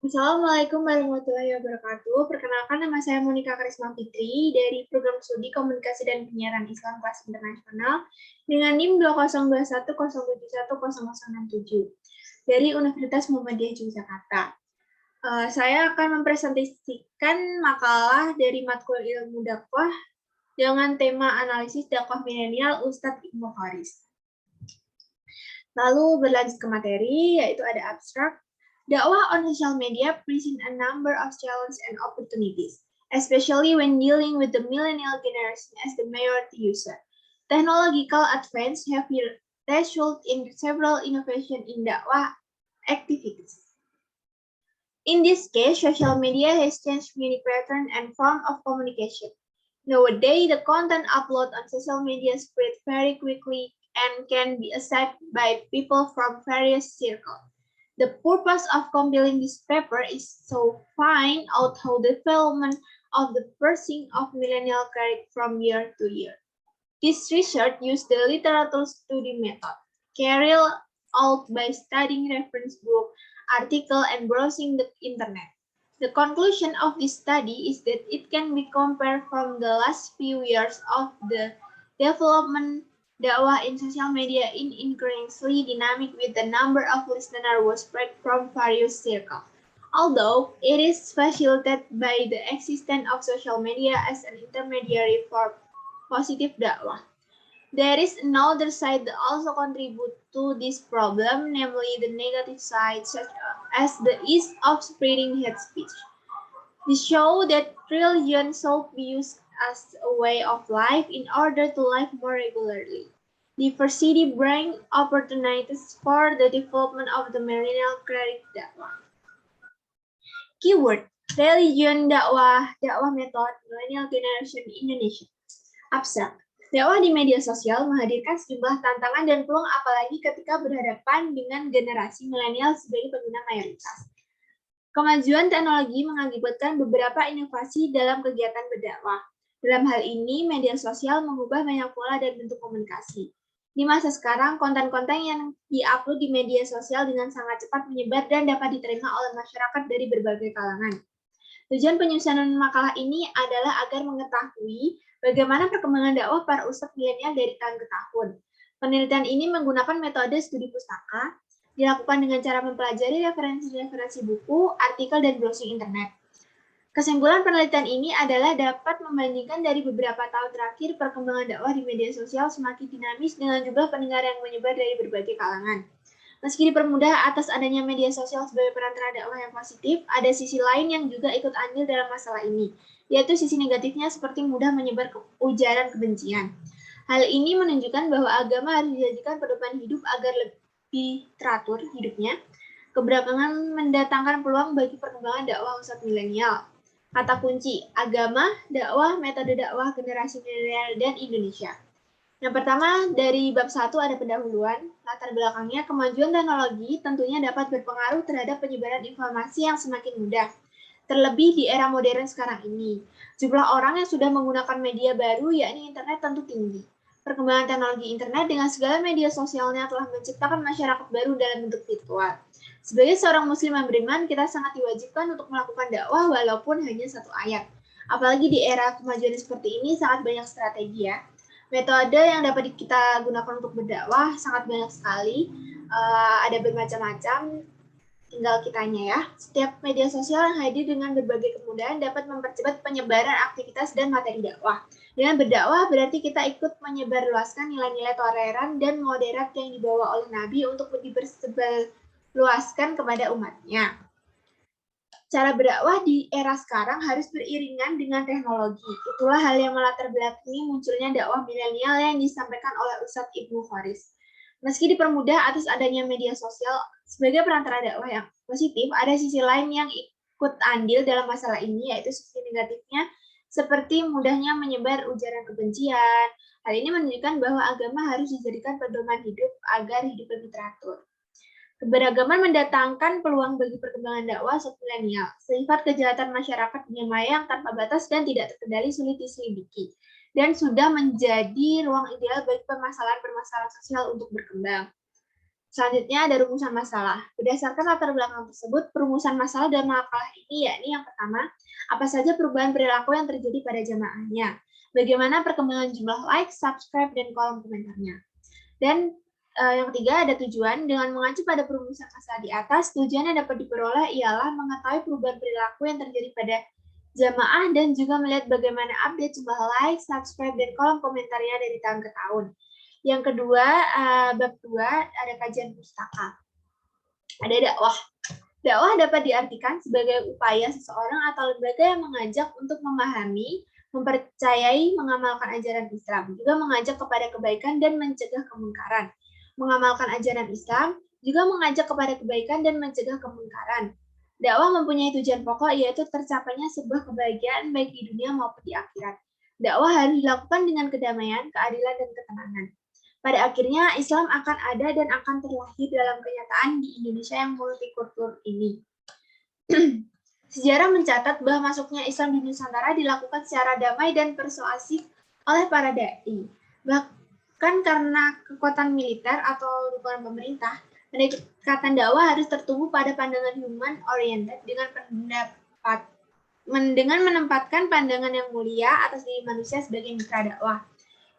Assalamualaikum warahmatullahi wabarakatuh. Perkenalkan, nama saya Monika Karisma Fitri dari Program Studi Komunikasi dan Penyiaran Islam Kelas Internasional dengan NIM 2021071067 dari Universitas Muhammadiyah Yogyakarta. Saya akan mempresentasikan makalah dari matkul ilmu dakwah dengan tema analisis dakwah milenial Ustadz Ibnu Kharis. Lalu berlanjut ke materi, yaitu ada abstrak. Dakwah on social media present a number of challenges and opportunities, especially when dealing with the millennial generation as the majority user. Technological advances have resulted in several innovations in dakwah activities. In this case, social media has changed many patterns and forms of communication. Nowadays, the content uploaded on social media spread very quickly and can be accessed by people from various circles. The purpose of compiling this paper is to find out how the development of the parsing of millennial character from year to year. This research used the literature study method, carried out by studying reference book, article, and browsing the internet. The conclusion of this study is that it can be compared from the last few years of the development dakwah in social media in increasingly dynamic with the number of listeners was spread from various circles. Although it is facilitated by the existence of social media as an intermediary for positive dakwah, there is another side that also contributes to this problem, namely the negative side, such as the ease of spreading hate speech. This shows that religion should be used as a way of life in order to live more regularly. Diversity brings opportunities for the development of the millennial cleric dakwah. Keyword: religion, dakwah, dakwah method, millennial generation Indonesia. Abstrak: dakwah di media sosial menghadirkan sejumlah tantangan dan peluang apalagi ketika berhadapan dengan generasi milenial sebagai pengguna mayoritas. Kemajuan teknologi mengakibatkan beberapa inovasi dalam kegiatan berdakwah. Dalam hal ini, media sosial mengubah banyak pola dan bentuk komunikasi. Di masa sekarang, konten-konten yang diupload di media sosial dengan sangat cepat menyebar dan dapat diterima oleh masyarakat dari berbagai kalangan. Tujuan penyusunan makalah ini adalah agar mengetahui bagaimana perkembangan dakwah para ustadz milenial dari tahun ke tahun. Penelitian ini menggunakan metode studi pustaka, dilakukan dengan cara mempelajari referensi-referensi buku, artikel, dan browsing internet. Kesimpulan penelitian ini adalah dapat membandingkan dari beberapa tahun terakhir perkembangan dakwah di media sosial semakin dinamis dengan jumlah pendengar yang menyebar dari berbagai kalangan. Meski dipermudah atas adanya media sosial sebagai perantara dakwah yang positif, ada sisi lain yang juga ikut andil dalam masalah ini, yaitu sisi negatifnya seperti mudah menyebar ujaran kebencian. Hal ini menunjukkan bahwa agama harus dijadikan pedoman hidup agar lebih teratur hidupnya. Keberagaman mendatangkan peluang bagi perkembangan dakwah ustadz milenial. Kata kunci: agama, dakwah, metode dakwah generasi milenial dan Indonesia. Yang pertama, dari bab 1 ada pendahuluan. Latar belakangnya, kemajuan teknologi tentunya dapat berpengaruh terhadap penyebaran informasi yang semakin mudah. Terlebih di era modern sekarang ini. Jumlah orang yang sudah menggunakan media baru, yakni internet, tentu tinggi. Perkembangan teknologi internet dengan segala media sosialnya telah menciptakan masyarakat baru dalam bentuk virtual. Sebagai seorang muslim yang beriman, kita sangat diwajibkan untuk melakukan dakwah walaupun hanya satu ayat. Apalagi di era kemajuan seperti ini sangat banyak strategi ya. Metode yang dapat kita gunakan untuk berdakwah sangat banyak sekali. Ada bermacam-macam, tinggal kitanya ya. Setiap media sosial yang hadir dengan berbagai kemudahan dapat mempercepat penyebaran aktivitas dan materi dakwah. Dengan berdakwah berarti kita ikut menyebarluaskan nilai-nilai toleran dan moderat yang dibawa oleh Nabi untuk disebarluaskan kepada umatnya. Cara berdakwah di era sekarang harus beriringan dengan teknologi. Itulah hal yang melatar belakangi munculnya dakwah milenial yang disampaikan oleh Ustadz Ibnu Kharis. Meski dipermudah atas adanya media sosial sebagai perantara dakwah yang positif, ada sisi lain yang ikut andil dalam masalah ini, yaitu sisi negatifnya seperti mudahnya menyebar ujaran kebencian. Hal ini menunjukkan bahwa agama harus dijadikan pedoman hidup agar hidup lebih teratur. Keberagaman mendatangkan peluang bagi perkembangan dakwah milenial. Sifat kejahatan masyarakat dunia maya yang tanpa batas dan tidak terkendali sulit diselidiki, dan sudah menjadi ruang ideal bagi permasalahan-permasalahan sosial untuk berkembang. Selanjutnya ada rumusan masalah. Berdasarkan latar belakang tersebut, perumusan masalah dalam makalah ini yakni yang pertama, apa saja perubahan perilaku yang terjadi pada jamaahnya, bagaimana perkembangan jumlah like, subscribe, dan kolom komentarnya. Dan yang ketiga ada tujuan. Dengan mengacu pada perumusan masalah di atas, tujuan yang dapat diperoleh ialah mengetahui perubahan perilaku yang terjadi pada jamaah dan juga melihat bagaimana update jumlah like, subscribe, dan kolom komentarnya dari tahun ke tahun. Yang kedua, bab 2 ada kajian pustaka. Ada dakwah. Dakwah dapat diartikan sebagai upaya seseorang atau lembaga yang mengajak untuk memahami, mempercayai, mengamalkan ajaran Islam, juga mengajak kepada kebaikan dan mencegah kemungkaran. Mengamalkan ajaran Islam juga mengajak kepada kebaikan dan mencegah kemungkaran. Dakwah mempunyai tujuan pokok yaitu tercapainya sebuah kebahagiaan baik di dunia maupun di akhirat. Dakwah harus dilakukan dengan kedamaian, keadilan, dan ketenangan. Pada akhirnya, Islam akan ada dan akan terlahir dalam kenyataan di Indonesia yang multikultur ini. Sejarah mencatat bahwa masuknya Islam di Nusantara dilakukan secara damai dan persuasif oleh para dai. Bahkan karena kekuatan militer atau dukungan pemerintah, pendekatan dakwah harus tertumbuh pada pandangan human oriented dengan menempatkan pandangan yang mulia atas diri manusia sebagai mitra dakwah.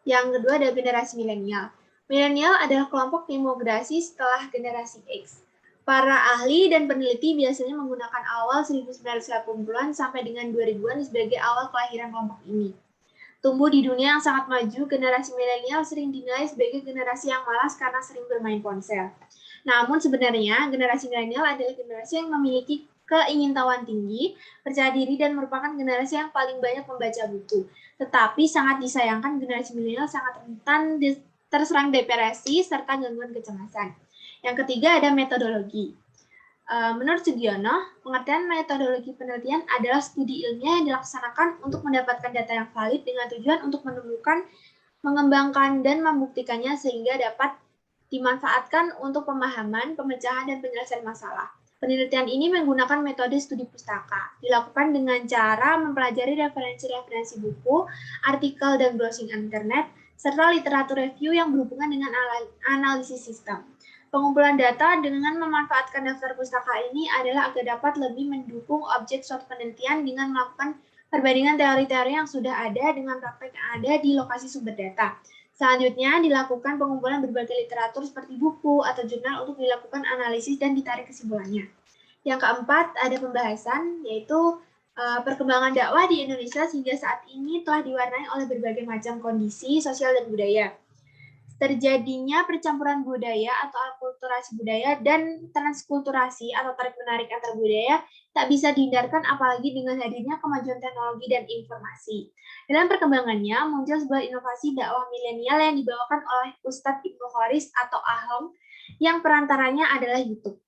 Yang kedua ada generasi milenial. Milenial adalah kelompok demografi setelah generasi X. Para ahli dan peneliti biasanya menggunakan awal 1980-an sampai dengan 2000-an sebagai awal kelahiran kelompok ini. Tumbuh di dunia yang sangat maju, generasi milenial sering dinilai sebagai generasi yang malas karena sering bermain ponsel. Namun sebenarnya generasi milenial adalah generasi yang memiliki keingintahuan tinggi, percaya diri, dan merupakan generasi yang paling banyak membaca buku. Tetapi sangat disayangkan generasi milenial sangat rentan terserang depresi serta gangguan kecemasan. Yang ketiga ada metodologi. Menurut Sugiono, pengertian metodologi penelitian adalah studi ilmiah yang dilaksanakan untuk mendapatkan data yang valid dengan tujuan untuk menemukan, mengembangkan, dan membuktikannya sehingga dapat dimanfaatkan untuk pemahaman, pemecahan, dan penyelesaian masalah. Penelitian ini menggunakan metode studi pustaka, dilakukan dengan cara mempelajari referensi-referensi buku, artikel, dan browsing internet, serta literatur review yang berhubungan dengan analisis sistem. Pengumpulan data dengan memanfaatkan daftar pustaka ini adalah agar dapat lebih mendukung objek suatu penelitian dengan melakukan perbandingan teori-teori yang sudah ada dengan praktek yang ada di lokasi sumber data. Selanjutnya, dilakukan pengumpulan berbagai literatur seperti buku atau jurnal untuk dilakukan analisis dan ditarik kesimpulannya. Yang keempat, ada pembahasan, yaitu perkembangan dakwah di Indonesia sehingga saat ini telah diwarnai oleh berbagai macam kondisi sosial dan budaya. Terjadinya percampuran budaya atau akulturasi budaya dan transkulturasi atau tarik-menarik antar budaya tak bisa dihindarkan apalagi dengan hadirnya kemajuan teknologi dan informasi. Dalam perkembangannya, muncul sebuah inovasi dakwah milenial yang dibawakan oleh Ustadz Ibnu Khoris atau Ahong yang perantaranya adalah YouTube.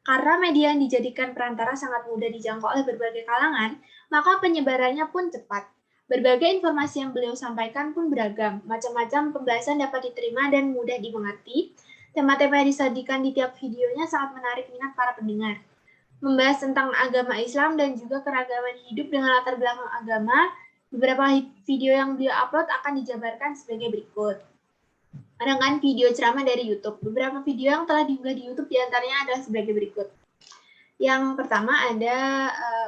Karena media yang dijadikan perantara sangat mudah dijangkau oleh berbagai kalangan, maka penyebarannya pun cepat. Berbagai informasi yang beliau sampaikan pun beragam, macam-macam pembahasan dapat diterima dan mudah dimengerti. Tema-tema yang disajikan di tiap videonya sangat menarik minat para pendengar. Membahas tentang agama Islam dan juga keragaman hidup dengan latar belakang agama, beberapa video yang beliau upload akan dijabarkan sebagai berikut. Ada kan video ceramah dari YouTube. Beberapa video yang telah diunggah di YouTube diantaranya adalah sebagai berikut. Yang pertama ada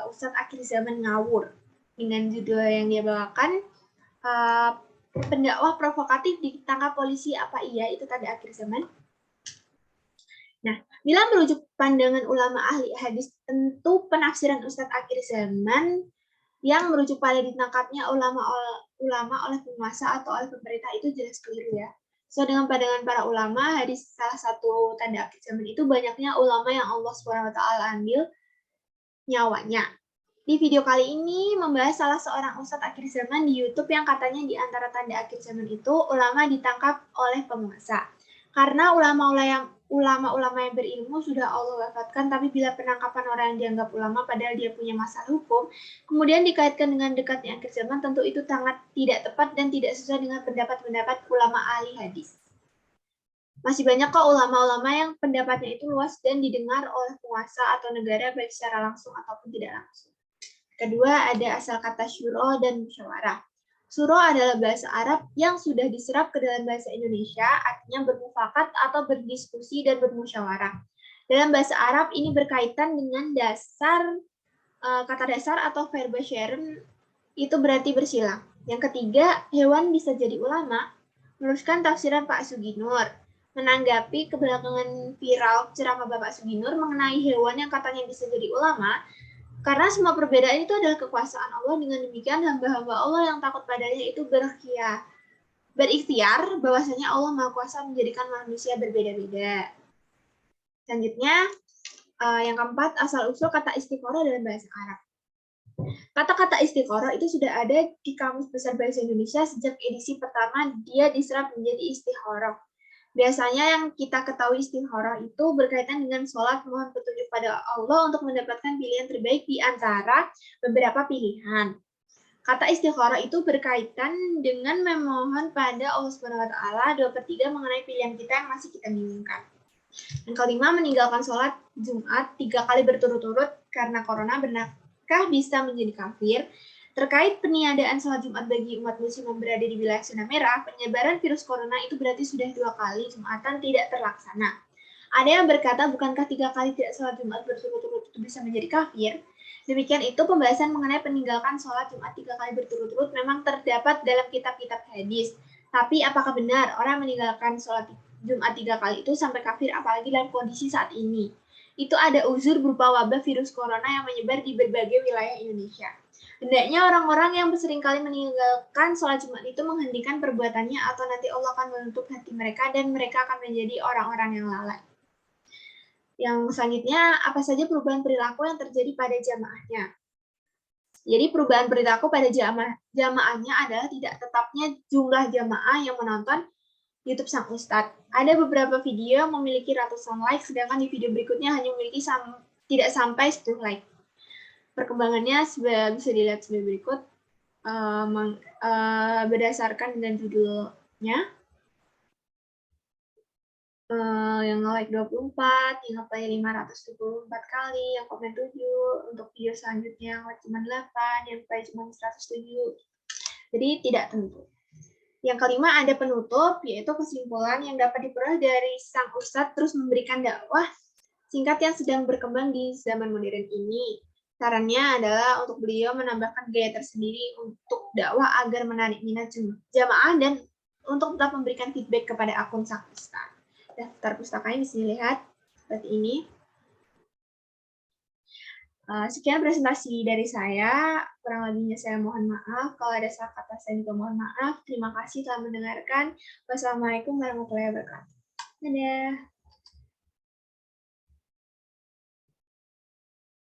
Ustadz Akhir Zaman Ngawur. Dengan judul yang dia bawakan, pendakwah provokatif ditangkap polisi apa iya itu tanda akhir zaman. Nah, bila merujuk pandangan ulama ahli hadis, tentu penafsiran Ustadz Akhir Zaman yang merujuk pada ditangkapnya ulama oleh penguasa atau oleh pemerintah itu jelas keliru ya. Sesuai dengan pandangan para ulama, hadis salah satu tanda akhir zaman itu banyaknya ulama yang Allah SWT ambil nyawanya. Di video kali ini membahas salah seorang ustadz akhir zaman di YouTube yang katanya di antara tanda akhir zaman itu ulama ditangkap oleh penguasa. Karena ulama-ulama yang berilmu sudah Allah wafatkan, tapi bila penangkapan orang yang dianggap ulama padahal dia punya masalah hukum, kemudian dikaitkan dengan dekatnya akhir zaman, tentu itu sangat tidak tepat dan tidak sesuai dengan pendapat-pendapat ulama ahli hadis. Masih banyak kok ulama-ulama yang pendapatnya itu luas dan didengar oleh penguasa atau negara baik secara langsung ataupun tidak langsung. Kedua, ada asal kata syuro dan musyawarah. Suro adalah bahasa Arab yang sudah diserap ke dalam bahasa Indonesia, artinya bermufakat atau berdiskusi dan bermusyawarah. Dalam bahasa Arab ini berkaitan dengan kata dasar atau verba syeren, itu berarti bersilang. Yang ketiga, hewan bisa jadi ulama. Meneruskan tafsiran Pak Suginur. Menanggapi kebelakangan viral ceramah Bapak Suginur mengenai hewan yang katanya bisa jadi ulama, karena semua perbedaan itu adalah kekuasaan Allah, dengan demikian hamba-hamba Allah yang takut padanya itu berikhtiar bahwasanya Allah Maha Kuasa menjadikan manusia berbeda-beda. Selanjutnya, yang keempat, asal-usul kata istiqoroh dalam bahasa Arab. Kata-kata istiqoroh itu sudah ada di Kamus Besar Bahasa Indonesia sejak edisi pertama dia diserap menjadi istikharah. Biasanya yang kita ketahui istikharah itu berkaitan dengan sholat mohon petunjuk pada Allah untuk mendapatkan pilihan terbaik di antara beberapa pilihan. Kata istikharah itu berkaitan dengan memohon pada Allah Subhanahu wa taala 2/3 mengenai pilihan kita yang masih kita bingungkan. Yang kelima, meninggalkan sholat Jumat 3 kali berturut-turut karena corona benarkah bisa menjadi kafir? Terkait peniadaan sholat Jumat bagi umat muslim yang berada di wilayah zona merah, penyebaran virus corona itu berarti sudah 2 kali Jumatan tidak terlaksana. Ada yang berkata, bukankah 3 kali tidak sholat Jumat berturut-turut itu bisa menjadi kafir? Demikian itu pembahasan mengenai peninggalkan sholat Jumat 3 kali berturut-turut memang terdapat dalam kitab-kitab hadis. Tapi apakah benar orang meninggalkan sholat Jumat 3 kali itu sampai kafir, apalagi dalam kondisi saat ini? Itu ada uzur berupa wabah virus corona yang menyebar di berbagai wilayah Indonesia. Hendaknya orang-orang yang seringkali meninggalkan sholat Jumat itu menghentikan perbuatannya, atau nanti Allah akan menutup hati mereka dan mereka akan menjadi orang-orang yang lalai. Yang selanjutnya, apa saja perubahan perilaku yang terjadi pada jamaahnya? Jadi perubahan perilaku pada jamaahnya adalah tidak tetapnya jumlah jamaah yang menonton YouTube sang Ustadz. Ada beberapa video yang memiliki ratusan like, sedangkan di video berikutnya hanya memiliki tidak sampai 10 like. Perkembangannya bisa dilihat sebagai berikut. Berdasarkan dengan judulnya, yang like 24, yang play 524 kali, yang komen 7, untuk video selanjutnya yang like cuma 8, yang play cuma 107. Jadi tidak tentu. Yang kelima, ada penutup, yaitu kesimpulan yang dapat diperoleh dari sang ustadz terus memberikan dakwah singkat yang sedang berkembang di zaman modern ini. Sarannya adalah untuk beliau menambahkan gaya tersendiri untuk dakwah agar menarik minat jamaah dan untuk tetap memberikan feedback kepada akun sang ustadz. Daftar pustakanya bisa dilihat seperti ini. Sekian presentasi dari saya. Kurang lebihnya saya mohon maaf. Kalau ada salah kata saya juga mohon maaf. Terima kasih telah mendengarkan. Wassalamualaikum warahmatullahi wabarakatuh. Dadah.